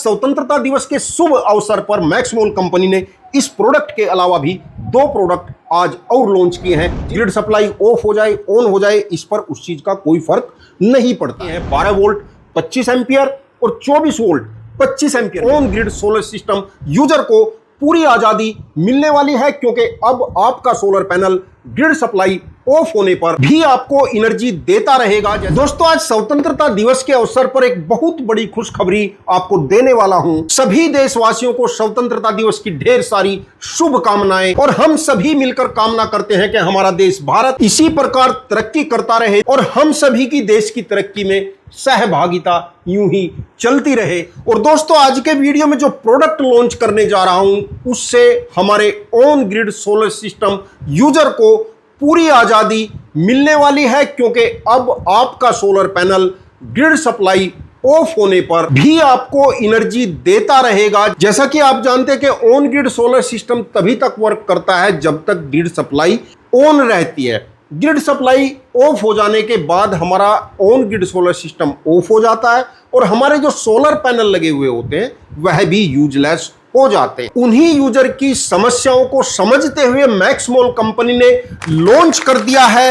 स्वतंत्रता दिवस के शुभ अवसर पर मैक्समोल कंपनी ने इस प्रोडक्ट के अलावा भी 2 प्रोडक्ट आज और लॉन्च किए हैं। ग्रिड सप्लाई ऑफ हो जाए ऑन हो जाए, इस पर उस चीज का कोई फर्क नहीं पड़ता है। 12 वोल्ट 25 एम्पियर और 24 volt 25 ampere on grid solar system user को पूरी आजादी मिलने वाली है, क्योंकि अब आपका solar panel grid supply of होने पर भी आपको एनर्जी देता रहेगा। दोस्तों, आज स्वतंत्रता दिवस के अवसर पर एक बहुत बड़ी खुशखबरी आपको देने वाला हूं। सभी देशवासियों को स्वतंत्रता दिवस की ढेर सारी शुभकामनाएं, और हम सभी मिलकर कामना करते हैं कि हमारा देश भारत इसी प्रकार तरक्की करता रहे और हम सभी की देश की तरक्की में सहभागिता यूं ही चलती रहे। और दोस्तों, आज के वीडियो में जो प्रोडक्ट लॉन्च करने जा रहा हूं, उससे हमारे on grid solar system user को पूरी आजादी मिलने वाली है, क्योंकि अब आपका solar panel grid supply of होने पर भी आपको एनर्जी देता रहेगा। जैसा कि आप जानते हैं कि ऑन ग्रिड सोलर सिस्टम तभी तक वर्क करता है जब तक ग्रिड सप्लाई ऑन रहती है। ग्रिड सप्लाई ऑफ हो जाने के बाद हमारा on grid solar system of हो जाता है और हमारे जो सोलर पैनल लगे हुए होते हैं वह भी यूजलेस हो जाते हैं। उन्हीं यूजर की समस्याओं को समझते हुए मैक्समोल कंपनी ने लॉन्च कर दिया है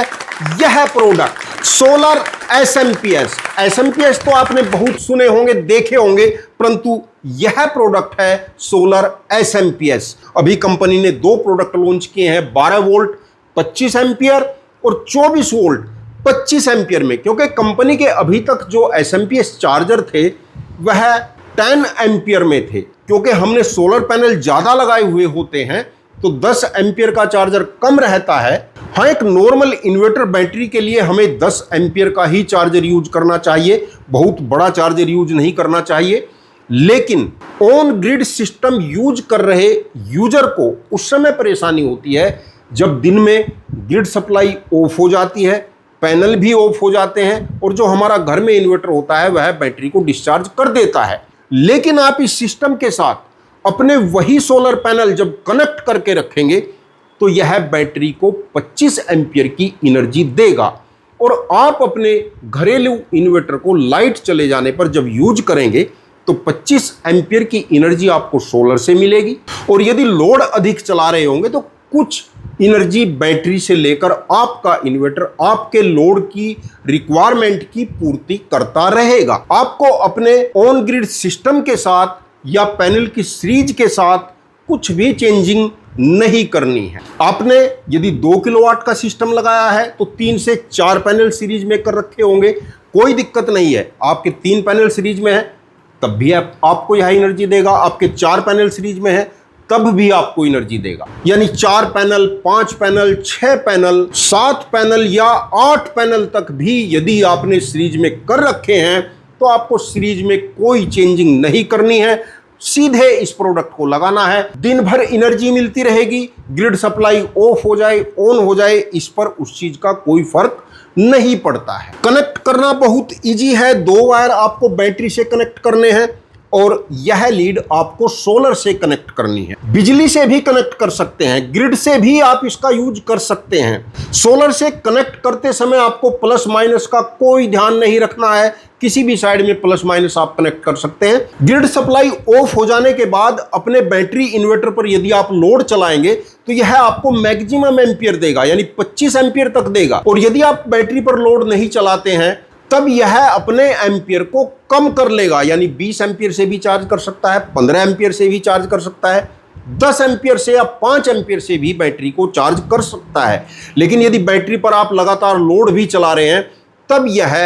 यह प्रोडक्ट सोलर एसएमपीएस। एसएमपीएस तो आपने बहुत सुने होंगे, देखे होंगे, परंतु यह प्रोडक्ट है सोलर एसएमपीएस। अभी कंपनी ने 2 प्रोडक्ट लॉन्च किए हैं, 12 वोल्ट 25 एम्पियर और 24 वोल्ट 25 एम्पियर में, क्योंकि कंपनी के अभी तक जो एसएमपीएस चार्जर थे वह 10 एम्पियर में थे। क्योंकि हमने सोलर पैनल ज़्यादा लगाए हुए होते हैं तो 10 एम्पियर का चार्जर कम रहता है। हाँ, एक नॉर्मल इन्वर्टर बैटरी के लिए हमें 10 एम्पियर का ही चार्जर यूज करना चाहिए, बहुत बड़ा चार्जर यूज नहीं करना चाहिए। लेकिन ऑन ग्रिड सिस्टम यूज कर रहे यूजर को उस समय परेशानी होती है जब दिन में ग्रिड सप्लाई ऑफ हो जाती है, पैनल भी ऑफ हो जाते हैं और जो हमारा घर में इन्वर्टर होता है वह बैटरी को डिस्चार्ज कर देता है। लेकिन आप इस सिस्टम के साथ अपने वही सोलर पैनल जब कनेक्ट करके रखेंगे तो यह बैटरी को 25 एम्पियर की एनर्जी देगा और आप अपने घरेलू इन्वर्टर को लाइट चले जाने पर जब यूज करेंगे तो 25 एम्पियर की एनर्जी आपको सोलर से मिलेगी। और यदि लोड अधिक चला रहे होंगे तो कुछ एनर्जी बैटरी से लेकर आपका इन्वर्टर आपके लोड की रिक्वायरमेंट की पूर्ति करता रहेगा। आपको अपने ऑन ग्रिड सिस्टम के साथ या पैनल की सीरीज के साथ कुछ भी चेंजिंग नहीं करनी है। आपने यदि 2 किलोवाट का सिस्टम लगाया है तो 3 से 4 पैनल सीरीज में कर रखे होंगे, कोई दिक्कत नहीं है। आपके 3 पैनल सीरीज में है तब भी आपको यह एनर्जी देगा, आपके 4 पैनल सीरीज में है तब भी आपको एनर्जी देगा। यानी 4 पैनल, 5 पैनल, 6 पैनल, 7 पैनल या 8 पैनल तक भी यदि आपने सीरीज में कर रखे हैं तो आपको सीरीज में कोई चेंजिंग नहीं करनी है, सीधे इस प्रोडक्ट को लगाना है। दिन भर एनर्जी मिलती रहेगी, ग्रिड सप्लाई ऑफ हो जाए ऑन हो जाए, इस पर उस चीज का कोई फर्क नहीं पड़ता है। कनेक्ट करना बहुत इजी है। 2 वायर आपको बैटरी से कनेक्ट करने हैं और यह लीड आपको सोलर से कनेक्ट करनी है। बिजली से भी कनेक्ट कर सकते हैं, ग्रिड से भी आप इसका यूज कर सकते हैं। सोलर से कनेक्ट करते समय आपको प्लस माइनस का कोई ध्यान नहीं रखना है, किसी भी साइड में प्लस माइनस आप कनेक्ट कर सकते हैं। ग्रिड सप्लाई ऑफ हो जाने के बाद अपने बैटरी इन्वर्टर पर यदि आप लोड चलाएंगे तो यह आपको मैक्सिमम एम्पियर देगा, यानी 25 एम्पियर तक देगा। और यदि आप बैटरी पर लोड नहीं चलाते हैं तब यह अपने एम्पियर को कम कर लेगा, यानी 20 एम्पियर से भी चार्ज कर सकता है, 15 एम्पियर से भी चार्ज कर सकता है, 10 एम्पियर से या 5 एम्पियर से भी बैटरी को चार्ज कर सकता है। लेकिन यदि बैटरी पर आप लगातार लोड भी चला रहे हैं तब यह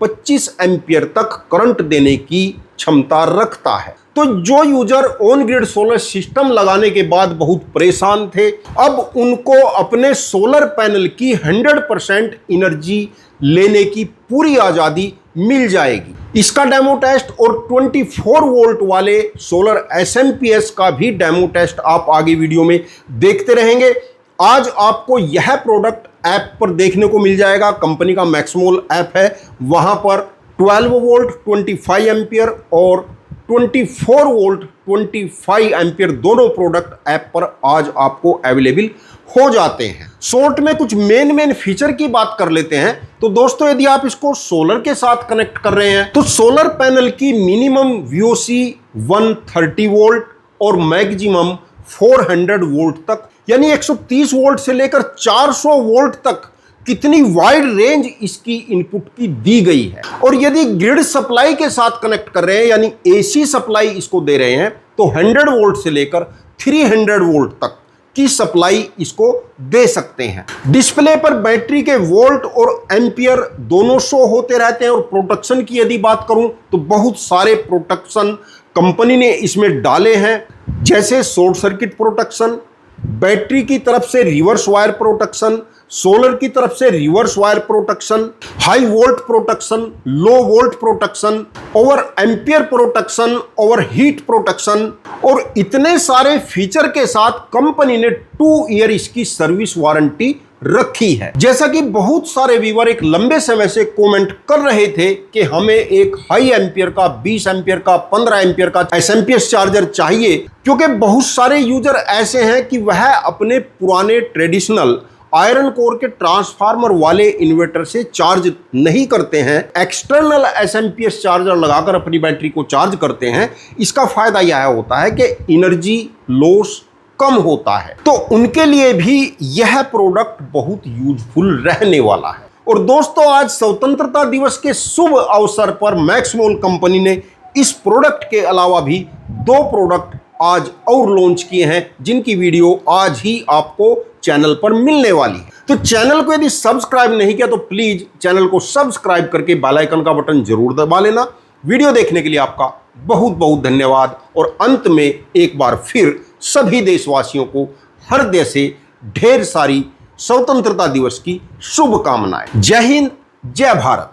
25 एम्पियर तक करंट देने की क्षमता रखता है। तो जो user on grid solar system लगाने के बाद बहुत परेशान थे, अब उनको अपने सोलर पैनल की 100% एनर्जी लेने की पूरी आजादी मिल जाएगी। इसका डेमो टेस्ट और 24 वोल्ट वाले सोलर एसएमपीएस का भी डेमो टेस्ट आप आगे वीडियो में देखते रहेंगे। आज आपको यह प्रोडक्ट ऐप पर देखने को मिल जाएगा। कंपनी का मैक्समोल ऐप है, वहां पर 12 वोल्ट 25 एम्पियर और 24 वोल्ट 25 एम्पियर दोनों प्रोडक्ट ऐप पर आज आपको अवेलेबल हो जाते हैं। शॉर्ट में कुछ मेन फीचर की बात कर लेते हैं। तो दोस्तों, यदि आप इसको सोलर के साथ कनेक्ट कर रहे हैं तो सोलर पैनल की मिनिमम VOC 130 वोल्ट और मैक्सिमम 400 वोल्ट तक, यानी 130 वोल्ट से लेकर 400 वोल्ट तक कितनी वाइड रेंज इसकी इनपुट की दी गई है। और यदि ग्रिड सप्लाई के साथ कनेक्ट कर रहे हैं यानी एसी सप्लाई इसको दे रहे हैं तो 100 वोल्ट से लेकर 300 वोल्ट तक की सप्लाई इसको दे सकते हैं। डिस्प्ले पर बैटरी के वोल्ट और एम्पियर दोनों शो होते रहते हैं। और प्रोटेक्शन की यदि बात करूं तो बहुत सारे प्रोटेक्शन कंपनी ने इसमें डाले हैं, जैसे शॉर्ट सर्किट प्रोटेक्शन, बैटरी की तरफ से रिवर्स वायर प्रोटेक्शन, सोलर की तरफ से reverse wire protection, high volt protection, low volt protection, over ampere protection, over heat protection और इतने सारे फीचर के साथ कंपनी ने 2 ईयर इसकी सर्विस वारंटी रखी है। जैसा कि बहुत सारे व्यूअर एक लंबे समय से कमेंट कर रहे थे कि हमें एक हाई एम्पियर का, 20 एम्पियर का, 15 एम्पियर का एसएमपीएस चार्जर चाहिए, क्योंकि बहुत सारे यूजर ऐसे हैं कि वह अपने पुराने ट्रेडिशनल आयरन कोर के ट्रांसफार्मर वाले इन्वर्टर से चार्ज नहीं करते हैं, एक्सटर्नल एसएमपीएस चार्जर लगाकर अपनी बैटरी को चार्ज करते हैं। इसका फायदा यह होता है कि एनर्जी लॉस कम होता है, तो उनके लिए भी यह प्रोडक्ट बहुत यूजफुल रहने वाला है। और दोस्तों, आज स्वतंत्रता दिवस के शुभ अवसर पर मैक्समोल कंपनी ने इस प्रोडक्ट के अलावा भी 2 प्रोडक्ट आज और लॉन्च किए हैं, जिनकी वीडियो आज ही आपको चैनल पर मिलने वाली है। तो चैनल को यदि सब्सक्राइब नहीं किया तो प्लीज चैनल को सब्सक्राइब करके बेल आइकन का बटन जरूर दबा लेना। वीडियो देखने के लिए आपका बहुत बहुत धन्यवाद। और अंत में एक बार फिर सभी देशवासियों को हृदय से ढेर सारी स्वतंत्रता दिवस की शुभकामनाएं। जय हिंद, जय भारत।